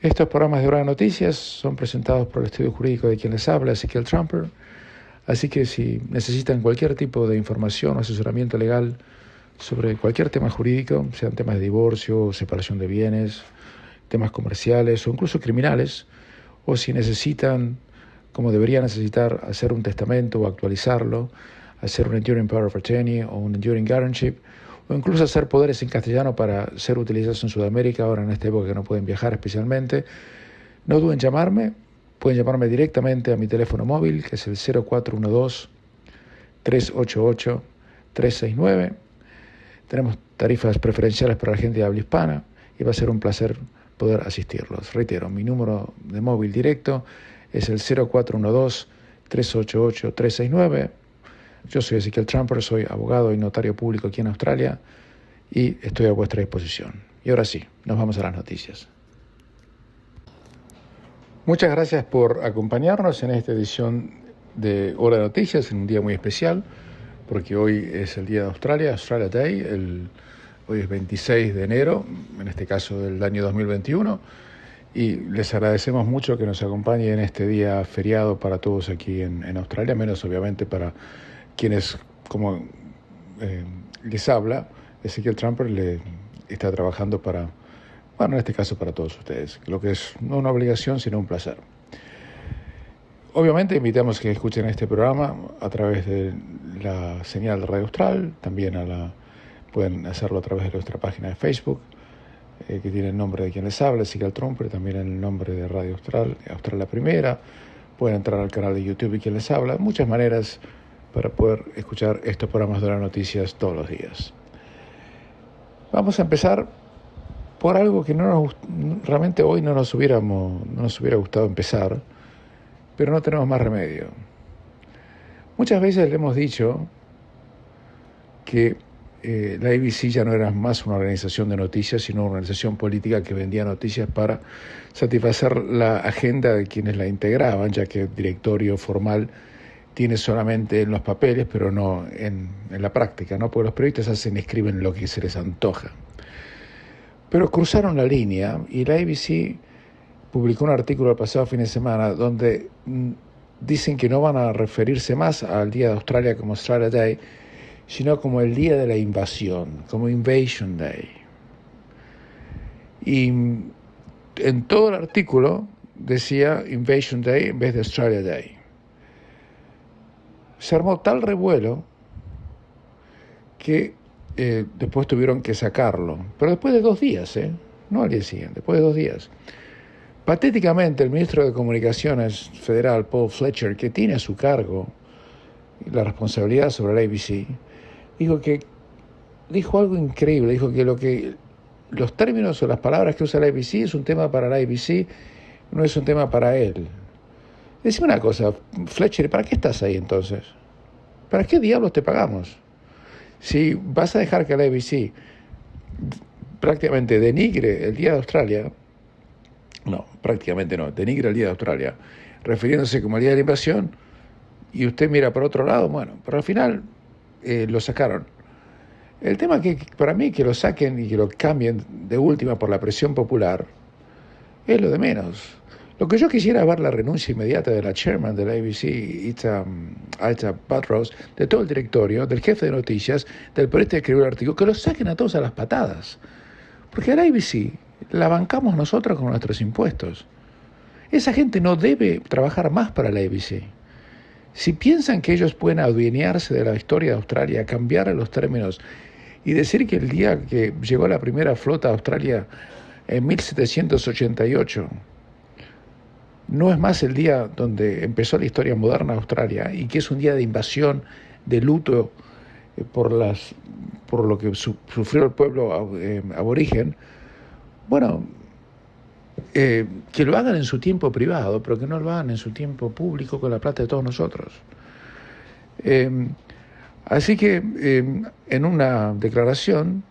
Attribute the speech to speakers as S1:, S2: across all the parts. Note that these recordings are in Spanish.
S1: Estos programas de Hora de Noticias son presentados por el estudio jurídico de quien les habla, Ezequiel Trumper. Así que si necesitan cualquier tipo de información o asesoramiento legal sobre cualquier tema jurídico, sean temas de divorcio, separación de bienes, temas comerciales o incluso criminales, o si necesitan, como deberían necesitar, hacer un testamento o actualizarlo, hacer un Enduring Power of Attorney o un Enduring Guardianship, o incluso hacer poderes en castellano para ser utilizados en Sudamérica, ahora en esta época que no pueden viajar especialmente, no duden en llamarme. Pueden llamarme directamente a mi teléfono móvil, que es el 0412-388-369. Tenemos tarifas preferenciales para la gente de habla hispana y va a ser un placer poder asistirlos. Reitero, mi número de móvil directo es el 0412-388-369. Yo soy Ezequiel Trumper, soy abogado y notario público aquí en Australia y estoy a vuestra disposición. Y ahora sí, nos vamos a las noticias. Muchas gracias por acompañarnos en esta edición de Hora de Noticias, en un día muy especial, porque hoy es el Día de Australia, Australia Day, hoy es 26 de enero, en este caso del año 2021, y les agradecemos mucho que nos acompañen en este día feriado para todos aquí en Australia, menos obviamente para quienes, como les habla, Ezequiel Trumper le está trabajando para, bueno, en este caso para todos ustedes, lo que es no una obligación, sino un placer. Obviamente invitamos que escuchen este programa a través de la señal de Radio Austral, también pueden hacerlo a través de nuestra página de Facebook, que tiene el nombre de quien les habla, Ezequiel Trumper, también el nombre de Radio Austral, Austral La Primera. Pueden entrar al canal de YouTube de quien les habla, muchas maneras para poder escuchar estos programas de las noticias todos los días. Vamos a empezar por algo que realmente hoy no nos hubiera gustado empezar, pero no tenemos más remedio. Muchas veces le hemos dicho que la ABC ya no era más una organización de noticias, sino una organización política que vendía noticias para satisfacer la agenda de quienes la integraban, ya que el directorio formal tiene solamente en los papeles, pero no en la práctica, ¿no? Porque los periodistas escriben lo que se les antoja. Pero cruzaron la línea y la ABC publicó un artículo el pasado fin de semana donde dicen que no van a referirse más al Día de Australia como Australia Day, sino como el Día de la Invasión, como Invasion Day. Y en todo el artículo decía Invasion Day en vez de Australia Day. Se armó tal revuelo que después tuvieron que sacarlo, pero después de 2 días, no al día siguiente, después de 2 días. Patéticamente, el ministro de Comunicaciones federal, Paul Fletcher, que tiene a su cargo la responsabilidad sobre la ABC, dijo algo increíble, dijo que los términos o las palabras que usa la ABC es un tema para la ABC, no es un tema para él. Decime una cosa, Fletcher, ¿para qué estás ahí entonces? ¿Para qué diablos te pagamos? Si vas a dejar que la ABC prácticamente denigre el Día de Australia, denigre el Día de Australia, refiriéndose como el Día de la Invasión, y usted mira por otro lado, bueno, pero al final lo sacaron. El tema que para mí que lo saquen y que lo cambien de última por la presión popular es lo de menos. Lo que yo quisiera es ver la renuncia inmediata de la chairman de la ABC, Ita Buttrose, de todo el directorio, del jefe de noticias, del periodista que escribió el artículo, que los saquen a todos a las patadas. Porque a la ABC la bancamos nosotros con nuestros impuestos. Esa gente no debe trabajar más para la ABC. Si piensan que ellos pueden adueñarse de la historia de Australia, cambiar los términos y decir que el día que llegó la primera flota a Australia en 1788 no es más el día donde empezó la historia moderna de Australia y que es un día de invasión, de luto por lo que sufrió el pueblo aborigen, bueno, que lo hagan en su tiempo privado, pero que no lo hagan en su tiempo público con la plata de todos nosotros. Así que en una declaración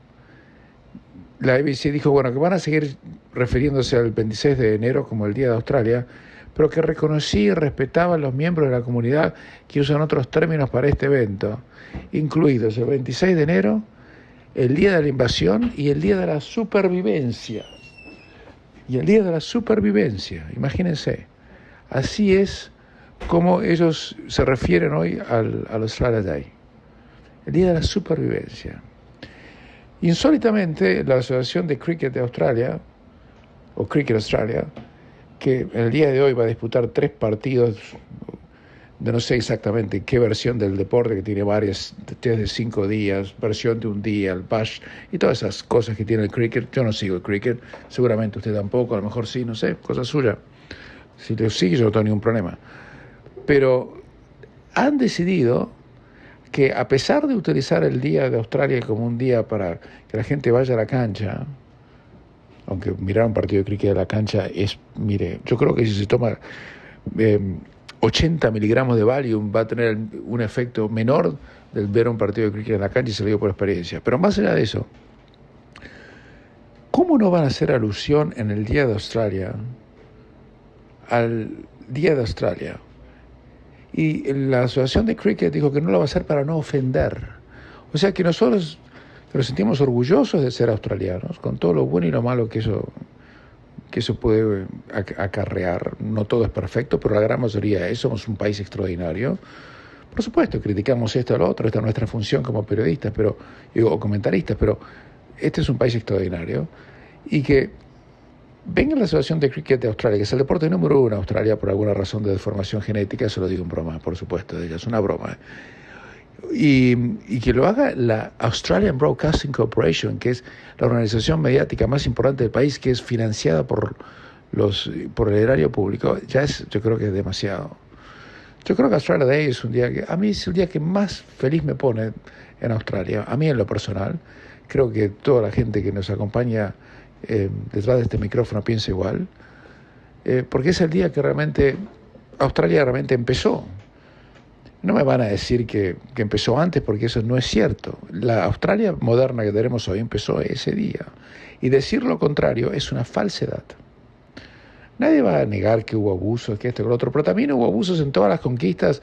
S1: la ABC dijo, bueno, que van a seguir refiriéndose al 26 de enero como el Día de Australia, pero que reconocía y respetaba a los miembros de la comunidad que usan otros términos para este evento, incluidos el 26 de enero, el Día de la Invasión y el Día de la Supervivencia. y el día de la supervivencia. Imagínense, así es como ellos se refieren hoy al Australia Day, el día de la supervivencia. Insólitamente, la Asociación de Cricket de Australia, o Cricket Australia, que en el día de hoy va a disputar 3 partidos, de no sé exactamente qué versión del deporte, que tiene varias, desde 5 días, versión de un día, el bash, y todas esas cosas que tiene el cricket. Yo no sigo el cricket, seguramente usted tampoco, a lo mejor sí, no sé, cosa suya. Si lo sigue, yo no tengo ningún problema. Pero han decidido que, a pesar de utilizar el Día de Australia como un día para que la gente vaya a la cancha, aunque mirar un partido de cricket a la cancha es, mire, yo creo que si se toma 80 miligramos de Valium va a tener un efecto menor del ver un partido de cricket en la cancha, y se lo digo por experiencia. Pero más allá de eso, ¿cómo no van a hacer alusión en el Día de Australia al Día de Australia? Y la Asociación de Cricket dijo que no lo va a hacer para no ofender. O sea que nosotros nos sentimos orgullosos de ser australianos, con todo lo bueno y lo malo que eso puede acarrear. No todo es perfecto, pero la gran mayoría es. Somos un país extraordinario. Por supuesto, criticamos esto o lo otro, esta es nuestra función como periodistas o comentaristas, pero este es un país extraordinario. Y que venga la Asociación de Cricket de Australia, que es el deporte número 1 en Australia por alguna razón de deformación genética, eso lo digo en broma, por supuesto, es una broma. Y que lo haga la Australian Broadcasting Corporation, que es la organización mediática más importante del país, que es financiada por el erario público, yo creo que es demasiado. Yo creo que Australia Day es un día que, a mí es el día que más feliz me pone en Australia, a mí en lo personal. Creo que toda la gente que nos acompaña detrás de este micrófono piensa igual, porque es el día que realmente Australia realmente empezó. No me van a decir que empezó antes, porque eso no es cierto. La Australia moderna que tenemos hoy empezó ese día. Y decir lo contrario es una falsedad. Nadie va a negar que hubo abusos, que esto, que lo otro, pero también hubo abusos en todas las conquistas.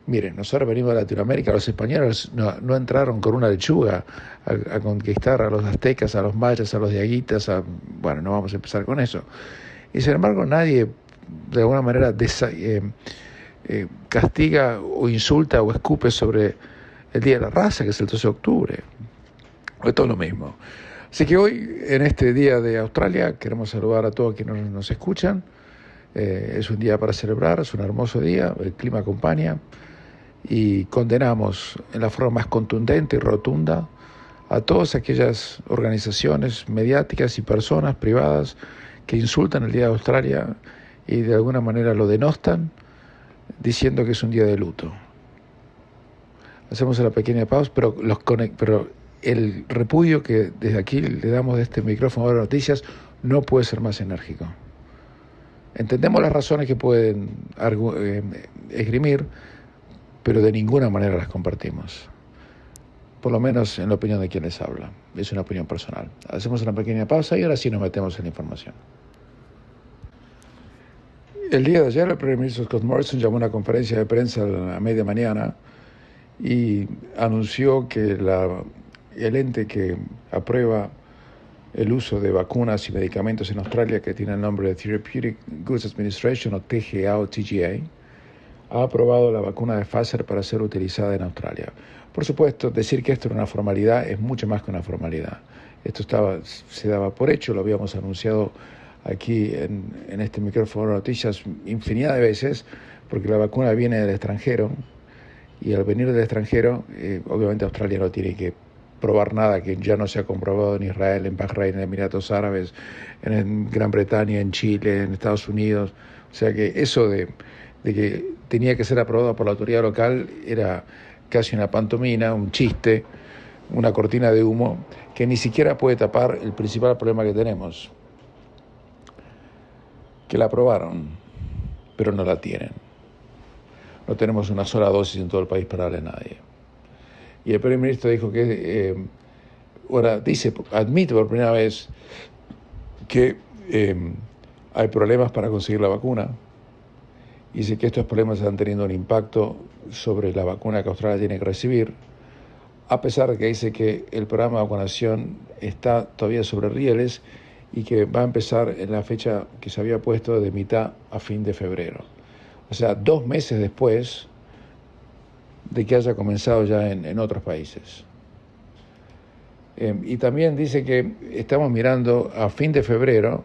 S1: Miren, nosotros venimos de Latinoamérica, los españoles no entraron con una lechuga a conquistar a los aztecas, a los mayas, a los diaguitas, bueno, no vamos a empezar con eso. Y sin embargo nadie, de alguna manera, castiga o insulta o escupe sobre el Día de la Raza, que es el 12 de octubre. Es todo lo mismo. Así que hoy, en este Día de Australia, queremos saludar a todos quienes nos escuchan. Es un día para celebrar, es un hermoso día, el clima acompaña, y condenamos en la forma más contundente y rotunda a todas aquellas organizaciones mediáticas y personas privadas que insultan el Día de Australia y de alguna manera lo denostan, diciendo que es un día de luto. Hacemos una pequeña pausa, pero el repudio que desde aquí le damos de este micrófono de noticias no puede ser más enérgico. Entendemos las razones que pueden esgrimir, pero de ninguna manera las compartimos. Por lo menos en la opinión de quien les habla. Es una opinión personal. Hacemos una pequeña pausa y ahora sí nos metemos en la información. El día de ayer, el primer ministro Scott Morrison llamó a una conferencia de prensa a media mañana y anunció que el ente que aprueba el uso de vacunas y medicamentos en Australia, que tiene el nombre de Therapeutic Goods Administration, o TGA o TGA, ha aprobado la vacuna de Pfizer para ser utilizada en Australia. Por supuesto, decir que esto era una formalidad es mucho más que una formalidad. Esto se daba por hecho, lo habíamos anunciado aquí en este micrófono de noticias infinidad de veces, porque la vacuna viene del extranjero, y al venir del extranjero, obviamente Australia no tiene que probar nada que ya no se ha comprobado en Israel, en Bahrein, en Emiratos Árabes, en Gran Bretaña, en Chile, en Estados Unidos. O sea que eso de que tenía que ser aprobado por la autoridad local era casi una pantomima, un chiste, una cortina de humo que ni siquiera puede tapar el principal problema que tenemos, que la aprobaron, pero no la tienen. No tenemos una sola dosis en todo el país para darle a nadie. Y el primer ministro dijo que, admite por primera vez que hay problemas para conseguir la vacuna. Dice que estos problemas están teniendo un impacto sobre la vacuna que Australia tiene que recibir, a pesar de que dice que el programa de vacunación está todavía sobre rieles y que va a empezar en la fecha que se había puesto de mitad a fin de febrero. O sea, 2 meses después de que haya comenzado ya en otros países. Y también dice que estamos mirando a fin de febrero,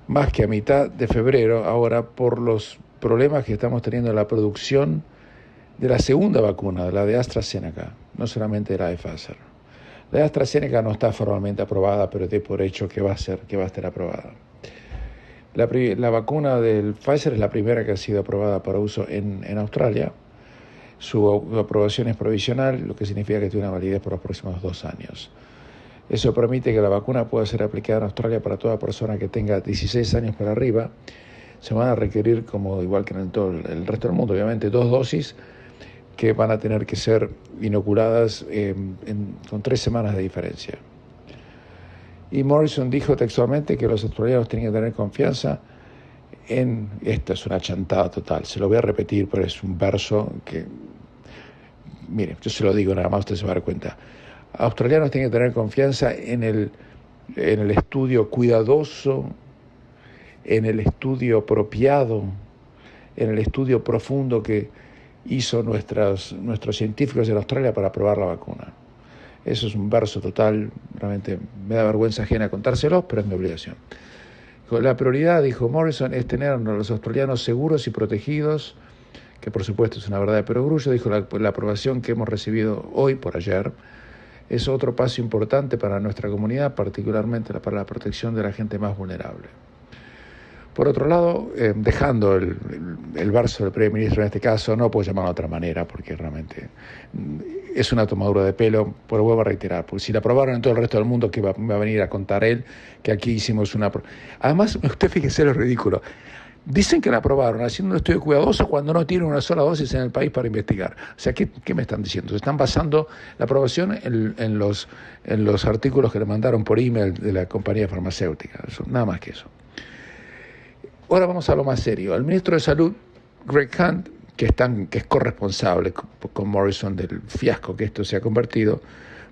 S1: más que a mitad de febrero, ahora por los problemas que estamos teniendo en la producción de la segunda vacuna, la de AstraZeneca, no solamente de la de Pfizer. La de AstraZeneca no está formalmente aprobada, pero de por hecho que va a estar aprobada. La vacuna del Pfizer es la primera que ha sido aprobada para uso en Australia. Su aprobación es provisional, lo que significa que tiene una validez por los próximos 2 años. Eso permite que la vacuna pueda ser aplicada en Australia para toda persona que tenga 16 años para arriba. Se van a requerir, como igual que en todo el resto del mundo, obviamente, 2 dosis que van a tener que ser inoculadas con 3 semanas de diferencia. Y Morrison dijo textualmente que los australianos tienen que tener confianza en... Esto es una chantada total, se lo voy a repetir, pero es un verso que... Mire, yo se lo digo, nada más usted se va a dar cuenta. Australianos tienen que tener confianza en el estudio cuidadoso, en el estudio apropiado, en el estudio profundo que hizo nuestros científicos en Australia para probar la vacuna. Eso es un verso total, realmente me da vergüenza ajena contárselos, pero es mi obligación. La prioridad, dijo Morrison, es tener a los australianos seguros y protegidos, que por supuesto es una verdad de perogrullo. Dijo la aprobación que hemos recibido hoy, por ayer, es otro paso importante para nuestra comunidad, particularmente para la protección de la gente más vulnerable. Por otro lado, dejando el verso del primer ministro en este caso, no puedo llamarlo de otra manera porque realmente es una tomadura de pelo, pero vuelvo a reiterar, porque si la aprobaron en todo el resto del mundo, ¿qué va a venir a contar él? Que aquí hicimos una... Además, usted fíjese lo ridículo. Dicen que la aprobaron haciendo un estudio cuidadoso cuando no tienen una sola dosis en el país para investigar. O sea, ¿qué me están diciendo? Se están basando la aprobación en los artículos que le mandaron por email de la compañía farmacéutica. Eso, nada más que eso. Ahora vamos a lo más serio. El ministro de Salud, Greg Hunt, que es corresponsable con Morrison del fiasco que esto se ha convertido,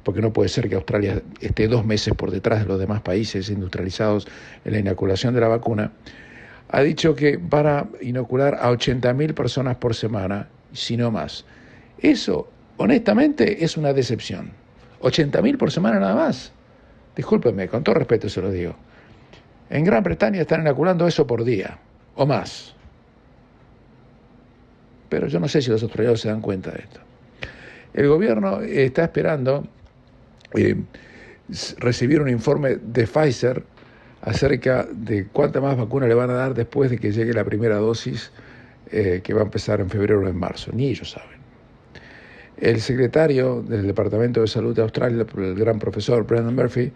S1: porque no puede ser que Australia esté 2 meses por detrás de los demás países industrializados en la inoculación de la vacuna, ha dicho que van a inocular a 80.000 personas por semana, si no más. Eso, honestamente, es una decepción. 80.000 por semana nada más. Discúlpenme, con todo respeto se lo digo. En Gran Bretaña están inoculando eso por día, o más. Pero yo no sé si los australianos se dan cuenta de esto. El gobierno está esperando recibir un informe de Pfizer acerca de cuánta más vacuna le van a dar después de que llegue la primera dosis que va a empezar en febrero o en marzo. Ni ellos saben. El secretario del Departamento de Salud de Australia, el gran profesor Brendan Murphy,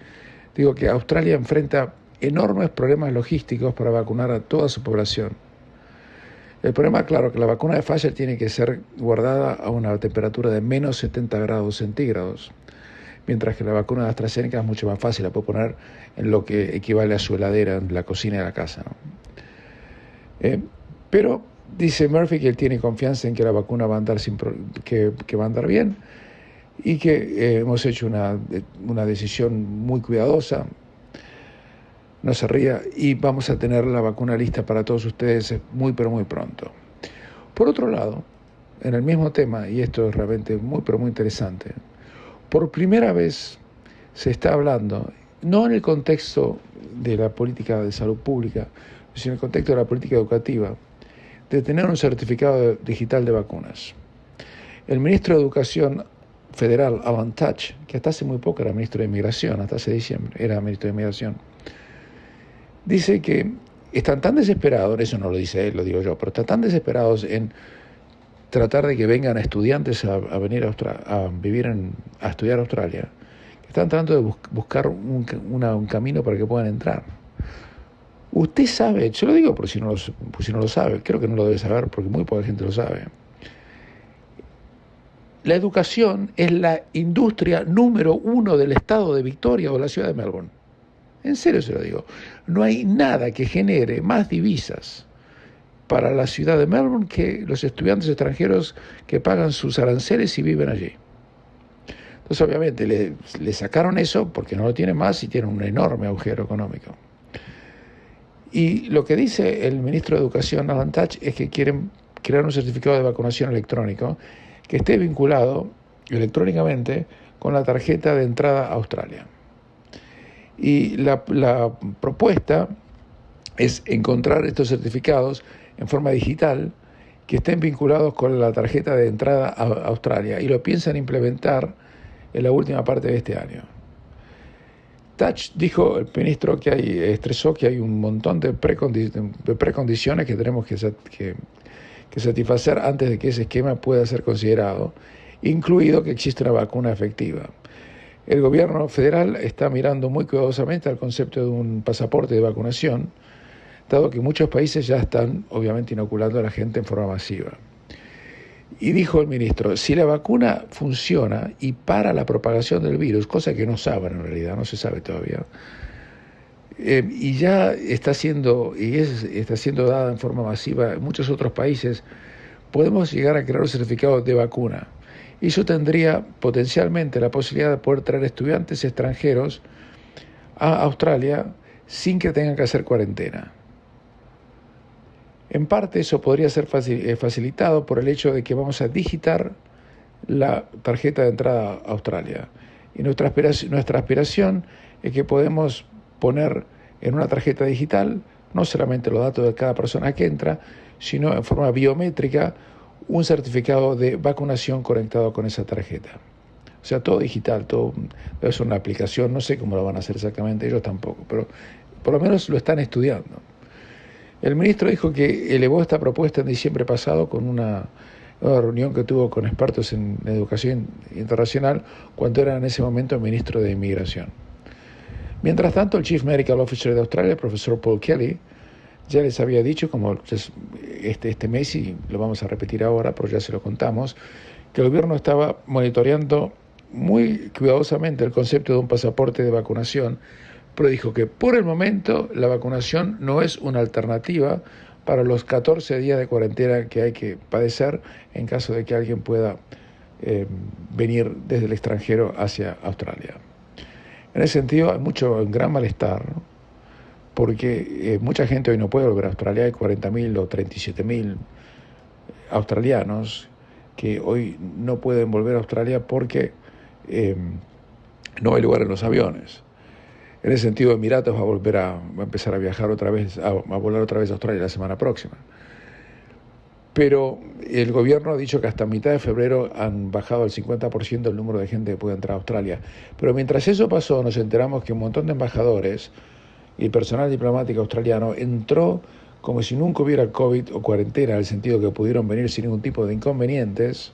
S1: dijo que Australia enfrenta enormes problemas logísticos para vacunar a toda su población. El problema, claro, que la vacuna de Pfizer tiene que ser guardada a una temperatura de menos 70 grados centígrados, mientras que la vacuna de AstraZeneca es mucho más fácil, la puede poner en lo que equivale a su heladera en la cocina de la casa, ¿no? Pero dice Murphy que él tiene confianza en que la vacuna va a andar que va a andar bien y que hemos hecho una decisión muy cuidadosa. No se ría, y vamos a tener la vacuna lista para todos ustedes muy, pero muy pronto. Por otro lado, en el mismo tema, y esto es realmente muy, pero muy interesante, por primera vez se está hablando, no en el contexto de la política de salud pública, sino en el contexto de la política educativa, de tener un certificado digital de vacunas. El ministro de Educación Federal, Alan Tudge, que hasta hace muy poco era ministro de Inmigración, hasta hace diciembre era ministro de Inmigración, dice que están tan desesperados, eso no lo dice él, lo digo yo, pero están tan desesperados en tratar de que vengan estudiantes a venir a estudiar a Australia, que están tratando de buscar un camino para que puedan entrar. Usted sabe, yo lo digo por si no lo sabe, creo que no lo debe saber porque muy poca gente lo sabe. La educación es la industria número 1 del estado de Victoria o de la ciudad de Melbourne. En serio se lo digo. No hay nada que genere más divisas para la ciudad de Melbourne que los estudiantes extranjeros que pagan sus aranceles y viven allí. Entonces, obviamente, le sacaron eso porque no lo tienen más y tienen un enorme agujero económico. Y lo que dice el ministro de Educación, Alan Tudge, es que quieren crear un certificado de vacunación electrónico que esté vinculado electrónicamente con la tarjeta de entrada a Australia. Y la propuesta es encontrar estos certificados en forma digital que estén vinculados con la tarjeta de entrada a Australia, y lo piensan implementar en la última parte de este año. Tudge dijo, el ministro, expresó que hay un montón de precondiciones que tenemos que satisfacer antes de que ese esquema pueda ser considerado, incluido que existe una vacuna efectiva. El gobierno federal está mirando muy cuidadosamente al concepto de un pasaporte de vacunación, dado que muchos países ya están, obviamente, inoculando a la gente en forma masiva. Y dijo el ministro, si la vacuna funciona y para la propagación del virus, cosa que no saben en realidad, no se sabe todavía, y ya está siendo dada en forma masiva en muchos otros países, podemos llegar a crear un certificado de vacuna. Y eso tendría potencialmente la posibilidad de poder traer estudiantes extranjeros a Australia sin que tengan que hacer cuarentena. En parte eso podría ser facilitado por el hecho de que vamos a digitar la tarjeta de entrada a Australia. Y nuestra aspiración es que podemos poner en una tarjeta digital no solamente los datos de cada persona que entra, sino en forma biométrica un certificado de vacunación conectado con esa tarjeta. O sea, todo digital, todo debe ser una aplicación, no sé cómo lo van a hacer exactamente, ellos tampoco, pero por lo menos lo están estudiando. El ministro dijo que elevó esta propuesta en diciembre pasado con una reunión que tuvo con expertos en educación internacional cuando era en ese momento el ministro de Inmigración. Mientras tanto, el Chief Medical Officer de Australia, el profesor Paul Kelly, ya les había dicho, como este mes, y lo vamos a repetir ahora, pero ya se lo contamos, que el gobierno estaba monitoreando muy cuidadosamente el concepto de un pasaporte de vacunación, pero dijo que por el momento la vacunación no es una alternativa para los 14 días de cuarentena que hay que padecer en caso de que alguien pueda venir desde el extranjero hacia Australia. En ese sentido hay un gran malestar, ¿no? Porque mucha gente hoy no puede volver a Australia. Hay 40.000 o 37.000 australianos que hoy no pueden volver a Australia porque no hay lugar en los aviones. En ese sentido, Emiratos va a empezar a viajar otra vez, a volar otra vez a Australia la semana próxima. Pero el gobierno ha dicho que hasta mitad de febrero han bajado al 50% el número de gente que puede entrar a Australia. Pero mientras eso pasó, nos enteramos que un montón de embajadores y personal diplomático australiano entró como si nunca hubiera COVID o cuarentena, en el sentido que pudieron venir sin ningún tipo de inconvenientes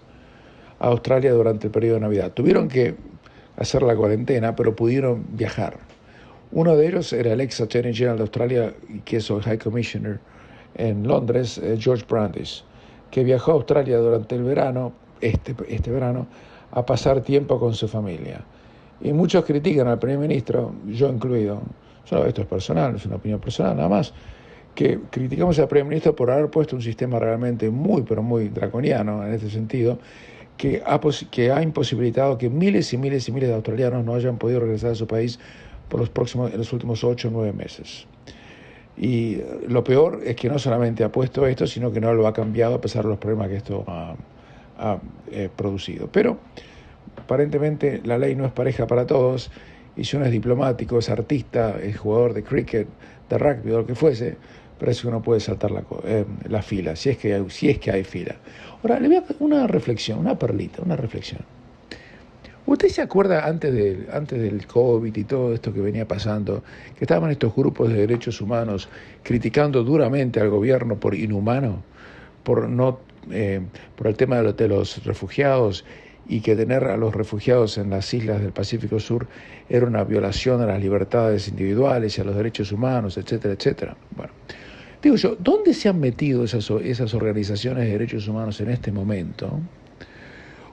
S1: a Australia durante el periodo de Navidad. Tuvieron que hacer la cuarentena, pero pudieron viajar. Uno de ellos era el ex Attorney General de Australia, que es el High Commissioner en Londres, George Brandis, que viajó a Australia durante el verano, este verano, a pasar tiempo con su familia. Y muchos critican al primer ministro, yo incluido, esto es personal, es una opinión personal nada más, que criticamos al primer ministro por haber puesto un sistema realmente muy, pero muy draconiano en este sentido, que ha imposibilitado que miles y miles y miles de australianos no hayan podido regresar a su país en los últimos 8 o 9 meses. Y lo peor es que no solamente ha puesto esto, sino que no lo ha cambiado a pesar de los problemas que esto ha producido. Pero aparentemente la ley no es pareja para todos, y si uno es diplomático, es artista, es jugador de cricket, de rugby o lo que fuese, parece que uno puede saltar la fila, si es que hay fila. Ahora, le voy a hacer una reflexión, una perlita, una reflexión. ¿Usted se acuerda antes del COVID y todo esto que venía pasando, que estaban estos grupos de derechos humanos criticando duramente al gobierno por inhumano, por el tema de los refugiados, y que tener a los refugiados en las islas del Pacífico Sur era una violación a las libertades individuales y a los derechos humanos, etcétera, etcétera? Bueno, digo yo, ¿dónde se han metido esas organizaciones de derechos humanos en este momento,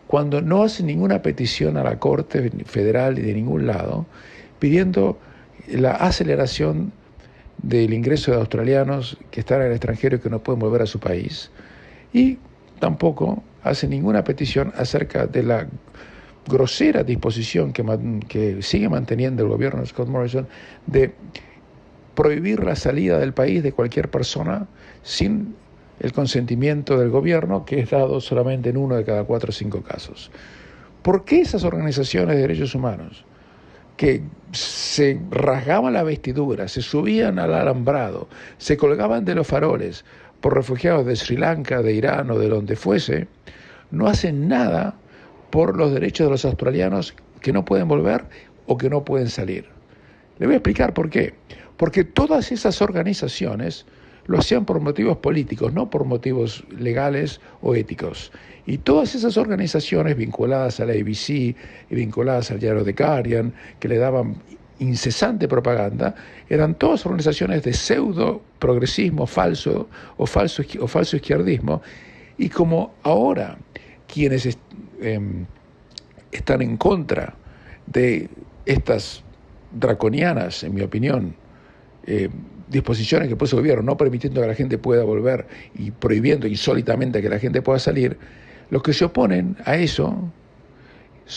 S1: cuando no hacen ninguna petición a la Corte Federal y de ningún lado pidiendo la aceleración del ingreso de australianos que están en el extranjero y que no pueden volver a su país? Y tampoco hace ninguna petición acerca de la grosera disposición que sigue manteniendo el gobierno de Scott Morrison de prohibir la salida del país de cualquier persona sin el consentimiento del gobierno, que es dado solamente en 1 de cada 4 o 5 casos. ¿Por qué esas organizaciones de derechos humanos, que se rasgaban la vestidura, se subían al alambrado, se colgaban de los faroles por refugiados de Sri Lanka, de Irán o de donde fuese, no hacen nada por los derechos de los australianos que no pueden volver o que no pueden salir? Le voy a explicar por qué. Porque todas esas organizaciones lo hacían por motivos políticos, no por motivos legales o éticos. Y todas esas organizaciones vinculadas a la ABC y vinculadas al diario The Guardian, que le daban incesante propaganda, eran todas organizaciones de pseudo progresismo falso o falso izquierdismo. Y como ahora quienes están en contra de estas draconianas, en mi opinión, disposiciones que puso el gobierno, no permitiendo que la gente pueda volver y prohibiendo insólitamente que la gente pueda salir, los que se oponen a eso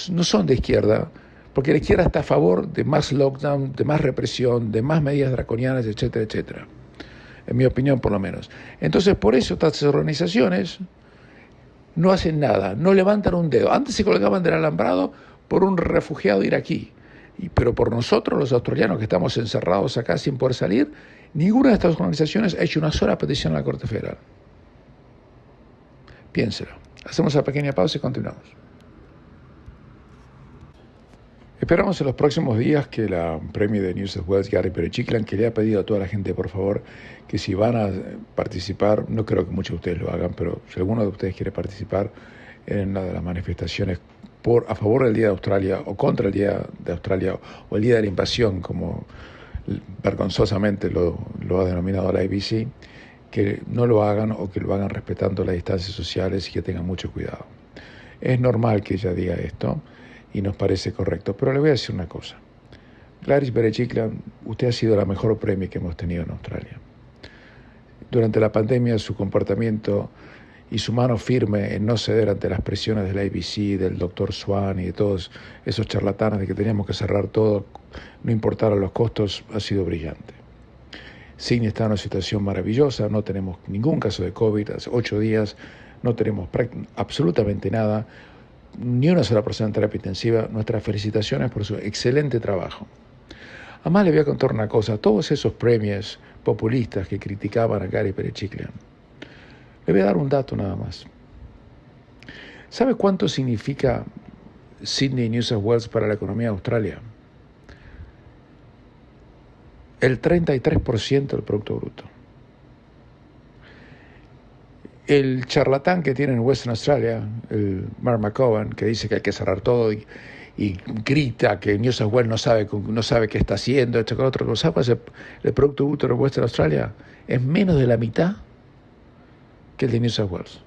S1: no son de izquierda, porque la izquierda está a favor de más lockdown, de más represión, de más medidas draconianas, etcétera, etcétera. En mi opinión, por lo menos. Entonces, por eso estas organizaciones no hacen nada, no levantan un dedo. Antes se colgaban del alambrado por un refugiado iraquí, pero por nosotros, los australianos que estamos encerrados acá sin poder salir, ninguna de estas organizaciones ha hecho una sola petición a la Corte Federal. Piénselo. Hacemos una pequeña pausa y continuamos. Esperamos en los próximos días que la Premier de New South Wales, Gary Berejiklian, que le ha pedido a toda la gente, por favor, que si van a participar, no creo que muchos de ustedes lo hagan, pero si alguno de ustedes quiere participar en una de las manifestaciones a favor del Día de Australia o contra el Día de Australia o el Día de la Invasión, como vergonzosamente lo ha denominado la ABC, que no lo hagan o que lo hagan respetando las distancias sociales y que tengan mucho cuidado. Es normal que ella diga esto y nos parece correcto, pero le voy a decir una cosa. Gladys Berejiklian, usted ha sido la mejor Premier que hemos tenido en Australia. Durante la pandemia, su comportamiento y su mano firme en no ceder ante las presiones de la ABC, del Dr. Swan y de todos esos charlatanes de que teníamos que cerrar todo, no importara los costos, ha sido brillante. Sydney está en una situación maravillosa, no tenemos ningún caso de COVID, hace 8 días no tenemos absolutamente nada, ni una sola persona en terapia intensiva. Nuestras felicitaciones por su excelente trabajo. Además le voy a contar una cosa, todos esos premios populistas que criticaban a Gary Berejiklian, le voy a dar un dato nada más. ¿Sabe cuánto significa Sydney y New South Wales para la economía de Australia? El 33% del Producto Bruto. El charlatán que tiene en Western Australia, el Mark McGowan, que dice que hay que cerrar todo y grita que New South Wales no sabe qué está haciendo, esto con otro, ¿sabes? El Producto Bruto de Western Australia es menos de la mitad que el de New South Wales.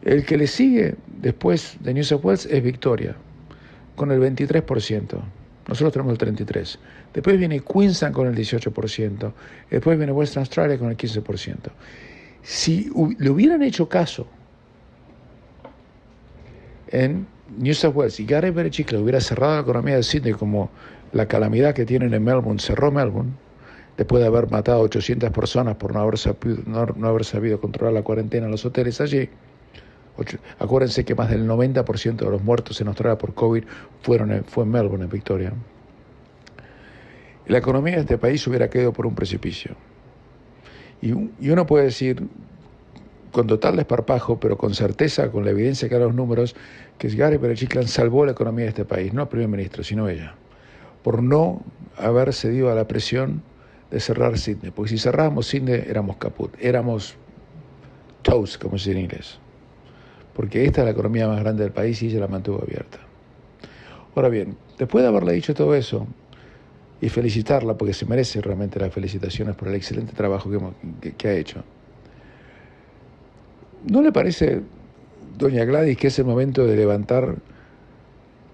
S1: El que le sigue después de New South Wales es Victoria, con el 23%. Nosotros tenemos el 33%. Después viene Queensland con el 18%. Después viene Western Australia con el 15%. Si le hubieran hecho caso en New South Wales y Gary Berejiklian hubiera cerrado la economía de Sydney como la calamidad que tienen en Melbourne cerró Melbourne, después de haber matado a 800 personas por no haber sabido controlar la cuarentena en los hoteles allí. Acuérdense que más del 90% de los muertos en Australia por COVID fue en Melbourne, en Victoria. La economía de este país hubiera caído por un precipicio. Y uno puede decir, con total desparpajo, pero con certeza, con la evidencia que da los números, que Gary Berejiklian salvó la economía de este país, no el primer ministro, sino ella, por no haber cedido a la presión de cerrar Sydney. Porque si cerrábamos Sydney, éramos caput, éramos toast, como se dice en inglés. Porque esta es la economía más grande del país y ella la mantuvo abierta. Ahora bien, después de haberle dicho todo eso, y felicitarla, porque se merece realmente las felicitaciones por el excelente trabajo que ha hecho, ¿no le parece, doña Gladys, que es el momento de levantar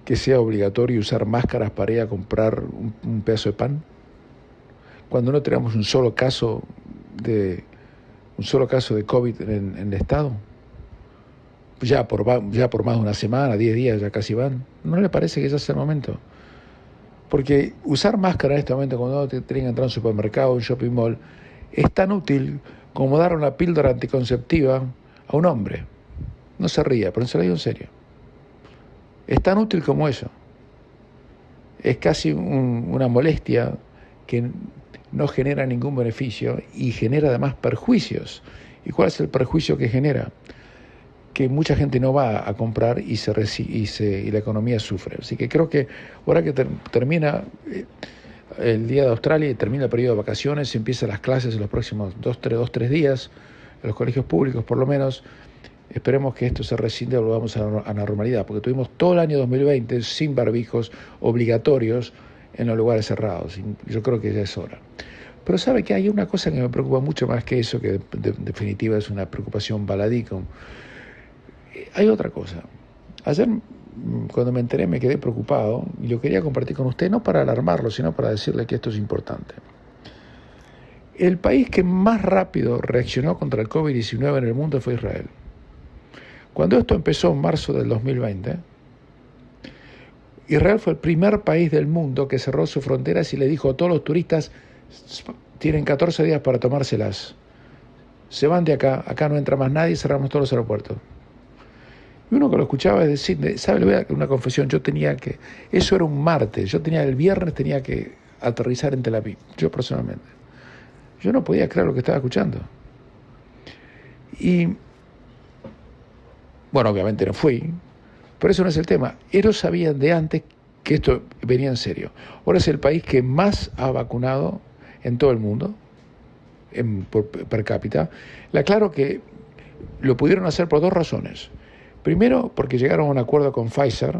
S1: que sea obligatorio usar máscaras para ir a comprar un pedazo de pan? Cuando no tenemos un solo caso de COVID en el Estado. ya por más de una semana, 10 días ya casi van. ¿No le parece que ya es el momento? Porque usar máscara en este momento cuando uno tiene que entrar a un supermercado, un shopping mall, es tan útil como dar una píldora anticonceptiva a un hombre. No se ría, pero se lo digo en serio. Es tan útil como eso. Es casi una molestia que no genera ningún beneficio y genera además perjuicios. ¿Y cuál es el perjuicio que genera? Que mucha gente no va a comprar y la economía sufre. Así que creo que ahora que termina el Día de Australia y termina el periodo de vacaciones, empiezan las clases en los próximos 2-3 días, en los colegios públicos por lo menos, esperemos que esto se rescinde y volvamos a la normalidad, porque tuvimos todo el año 2020 sin barbijos obligatorios en los lugares cerrados, y yo creo que ya es hora. Pero sabe que hay una cosa que me preocupa mucho más que eso, que en definitiva es una preocupación baladí. Hay otra cosa. Ayer, cuando me enteré, me quedé preocupado y lo quería compartir con usted, no para alarmarlo, sino para decirle que esto es importante. El país que más rápido reaccionó contra el COVID-19 en el mundo fue Israel. Cuando esto empezó en marzo del 2020, Israel fue el primer país del mundo que cerró sus fronteras y le dijo a todos los turistas: tienen 14 días para tomárselas. Se van de acá, acá no entra más nadie, cerramos todos los aeropuertos. Y uno que lo escuchaba es decir, ¿sabe? Le voy a dar una confesión, eso era un martes, el viernes tenía que aterrizar en Tel Aviv, yo personalmente. Yo no podía creer lo que estaba escuchando. Y, bueno, obviamente no fui, pero eso no es el tema. Ellos sabían de antes que esto venía en serio. Ahora es el país que más ha vacunado en todo el mundo, per cápita. Le aclaro que lo pudieron hacer por dos razones. Primero, porque llegaron a un acuerdo con Pfizer,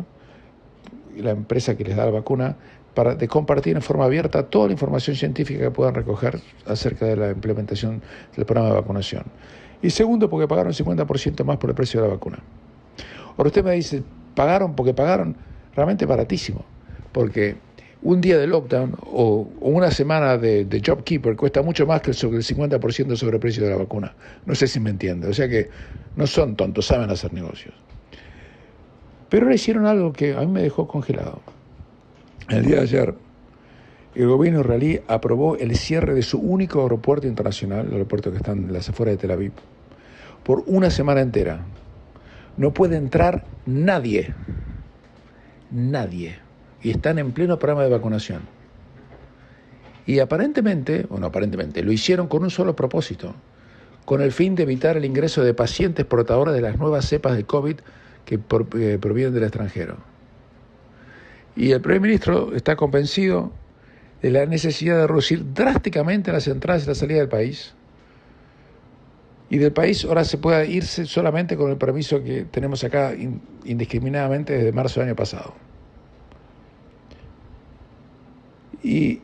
S1: la empresa que les da la vacuna, de compartir en forma abierta toda la información científica que puedan recoger acerca de la implementación del programa de vacunación. Y segundo, porque pagaron 50% más por el precio de la vacuna. Ahora usted me dice, pagaron realmente baratísimo, porque un día de lockdown o una semana de JobKeeper cuesta mucho más que el 50% sobre el precio de la vacuna. No sé si me entiende. O sea que no son tontos, saben hacer negocios. Pero ahora hicieron algo que a mí me dejó congelado. El día de ayer, el gobierno israelí aprobó el cierre de su único aeropuerto internacional, el aeropuerto que está en las afueras de Tel Aviv, por una semana entera. No puede entrar nadie. Y están en pleno programa de vacunación. Y lo hicieron con un solo propósito, con el fin de evitar el ingreso de pacientes portadores de las nuevas cepas de COVID que provienen del extranjero. Y el primer ministro está convencido de la necesidad de reducir drásticamente las entradas y la salida del país. Y del país ahora se pueda irse solamente con el permiso que tenemos acá indiscriminadamente desde marzo del año pasado. Y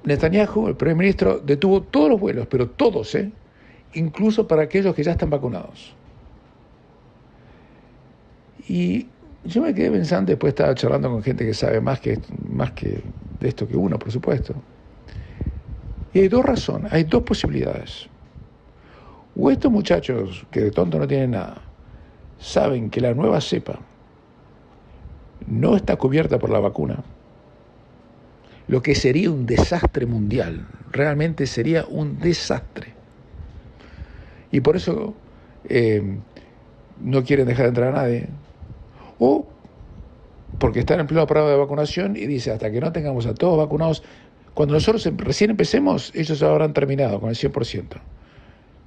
S1: Netanyahu, el primer ministro, detuvo todos los vuelos, pero todos, incluso para aquellos que ya están vacunados. Y yo me quedé pensando, después estaba charlando con gente que sabe más que de esto que uno, por supuesto. Y hay dos razones, hay dos posibilidades. O estos muchachos, que de tonto no tienen nada, saben que la nueva cepa no está cubierta por la vacuna, lo que sería un desastre mundial, realmente sería un desastre. Y por eso no quieren dejar de entrar a nadie. O porque están en pleno programa de vacunación y dice, hasta que no tengamos a todos vacunados, cuando nosotros recién empecemos, ellos habrán terminado con el 100%.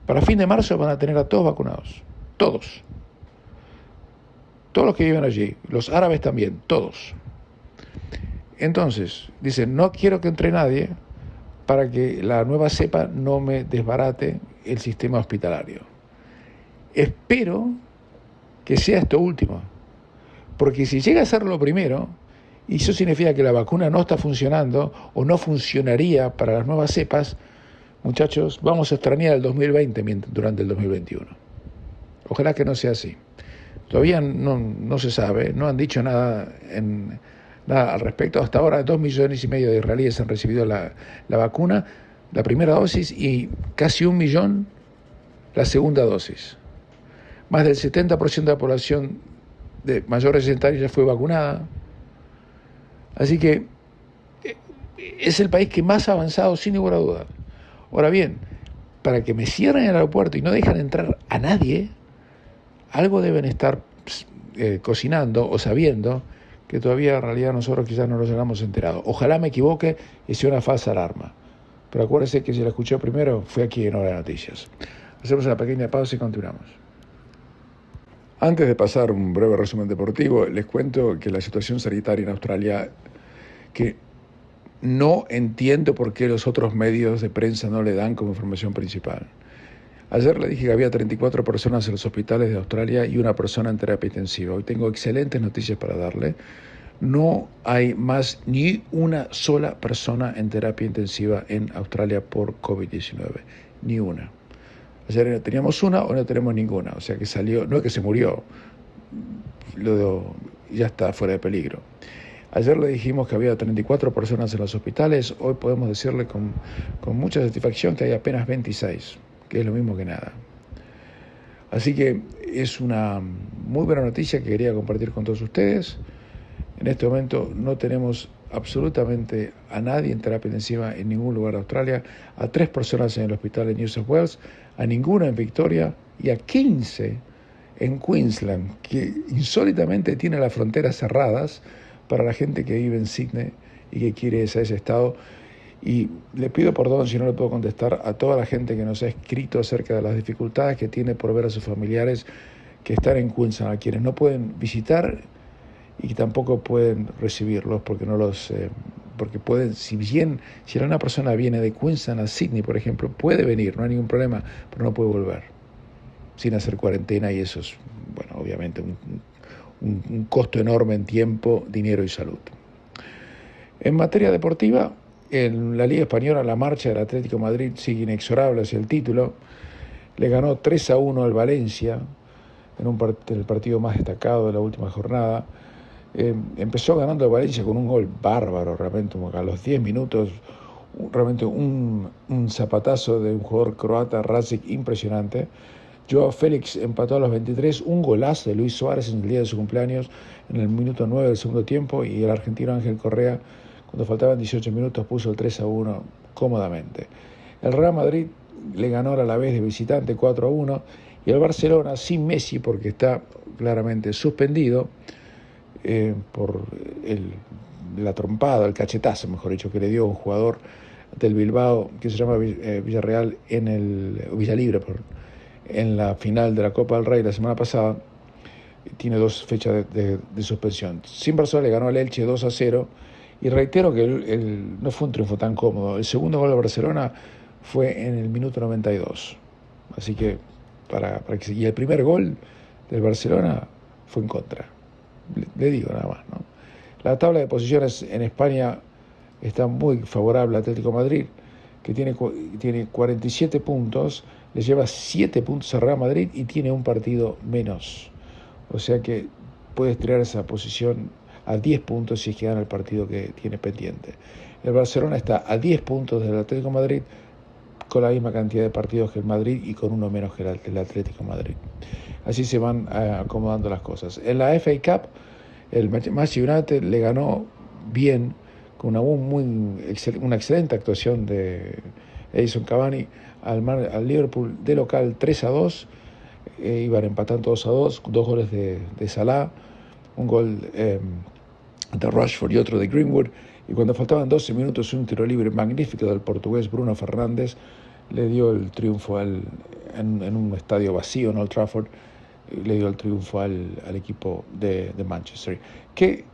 S1: Para fin de marzo van a tener a todos vacunados, todos. Todos los que viven allí, los árabes también, todos. Entonces, dicen, no quiero que entre nadie para que la nueva cepa no me desbarate el sistema hospitalario. Espero que sea esto último, porque si llega a ser lo primero, y eso significa que la vacuna no está funcionando o no funcionaría para las nuevas cepas, muchachos, vamos a extrañar el 2020 durante el 2021. Ojalá que no sea así. Todavía no se sabe, no han dicho nada al respecto. Hasta ahora 2,5 millones de israelíes han recibido la vacuna, la primera dosis, y casi 1 millón la segunda dosis. Más del 70% de la población de mayores de 60 años ya fue vacunada. Así que es el país que más ha avanzado, sin ninguna duda. Ahora bien, para que me cierren el aeropuerto y no dejan entrar a nadie, algo deben estar cocinando o sabiendo que todavía en realidad nosotros quizás no nos hayamos enterado. Ojalá me equivoque y sea una falsa alarma. Pero acuérdense que si la escuchó primero, fue aquí en Hora de Noticias. Hacemos una pequeña pausa y continuamos. Antes de pasar un breve resumen deportivo, les cuento que la situación sanitaria en Australia, que no entiendo por qué los otros medios de prensa no le dan como información principal. Ayer le dije que había 34 personas en los hospitales de Australia y una persona en terapia intensiva. Hoy tengo excelentes noticias para darle. No hay más ni una sola persona en terapia intensiva en Australia por COVID-19. Ni una. Ayer teníamos una, hoy no tenemos ninguna. O sea que salió, no es que se murió, ya está fuera de peligro. Ayer le dijimos que había 34 personas en los hospitales. Hoy podemos decirle con mucha satisfacción que hay apenas 26, que es lo mismo que nada. Así que es una muy buena noticia que quería compartir con todos ustedes. En este momento no tenemos absolutamente a nadie en terapia intensiva en ningún lugar de Australia, a 3 personas en el hospital de New South Wales, a ninguna en Victoria y a 15 en Queensland, que insólitamente tiene las fronteras cerradas para la gente que vive en Sydney y que quiere ir a ese estado. Y le pido perdón si no le puedo contestar a toda la gente que nos ha escrito acerca de las dificultades que tiene por ver a sus familiares que están en Queensland, a quienes no pueden visitar y tampoco pueden recibirlos porque porque pueden, si una persona viene de Queensland a Sydney, por ejemplo, puede venir, no hay ningún problema, pero no puede volver sin hacer cuarentena, y eso es, bueno, obviamente un costo enorme en tiempo, dinero y salud. En materia deportiva, en la Liga Española, la marcha del Atlético de Madrid sigue inexorable hacia el título. Le ganó 3-1 al Valencia en el partido más destacado de la última jornada. Empezó ganando el Valencia con un gol bárbaro, realmente, a los 10 minutos, realmente un zapatazo de un jugador croata, Rasic, impresionante. Joao Félix empató a los 23, un golazo de Luis Suárez en el día de su cumpleaños, en el minuto 9 del segundo tiempo, y el argentino Ángel Correa, cuando faltaban 18 minutos, puso el 3-1 cómodamente. El Real Madrid le ganó a la vez de visitante 4-1, y el Barcelona, sin Messi, porque está claramente suspendido por la trompada, el cachetazo, mejor dicho, que le dio un jugador del Bilbao, que se llama Villarreal, Villalibre, en la final de la Copa del Rey la semana pasada. Tiene 2 fechas de suspensión. Sin Barcelona le ganó al Elche 2-0, y reitero que no fue un triunfo tan cómodo. El segundo gol de Barcelona fue en el minuto 92. Así que, y el primer gol del Barcelona fue en contra. Le digo nada más, ¿no? La tabla de posiciones en España está muy favorable al Atlético de Madrid, que tiene 47 puntos, le lleva 7 puntos a Real Madrid y tiene un partido menos. O sea que puede estirar esa posición a 10 puntos si es que gana el partido que tiene pendiente. El Barcelona está a 10 puntos del Atlético de Madrid, con la misma cantidad de partidos que el Madrid y con uno menos que el Atlético de Madrid. Así se van acomodando las cosas. En la FA Cup, el Manchester United le ganó bien, con una excelente actuación de Edinson Cavani al Liverpool de local 3-2. Iban empatando 2-2, 2 goles de Salah, un gol de Rashford y otro de Greenwood. Y cuando faltaban 12 minutos, un tiro libre magnífico del portugués Bruno Fernández le dio el triunfo en un estadio vacío en Old Trafford, le dio el triunfo al equipo de Manchester, que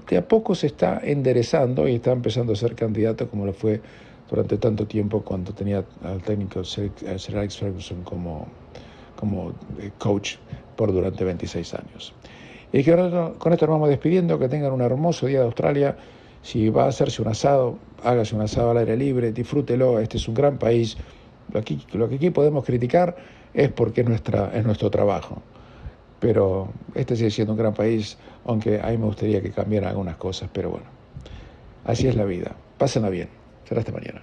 S1: de a poco se está enderezando y está empezando a ser candidato, como lo fue durante tanto tiempo cuando tenía al técnico Sir Alex Ferguson como coach durante 26 años. Y que con esto nos vamos despidiendo. Que tengan un hermoso día de Australia. Si va a hacerse un asado, hágase un asado al aire libre, disfrútelo. Este es un gran país. Lo que aquí podemos criticar es porque es nuestro trabajo. Pero este sigue siendo un gran país, aunque a mí me gustaría que cambiaran algunas cosas. Pero bueno, así es la vida. Pásenla bien. Será hasta mañana.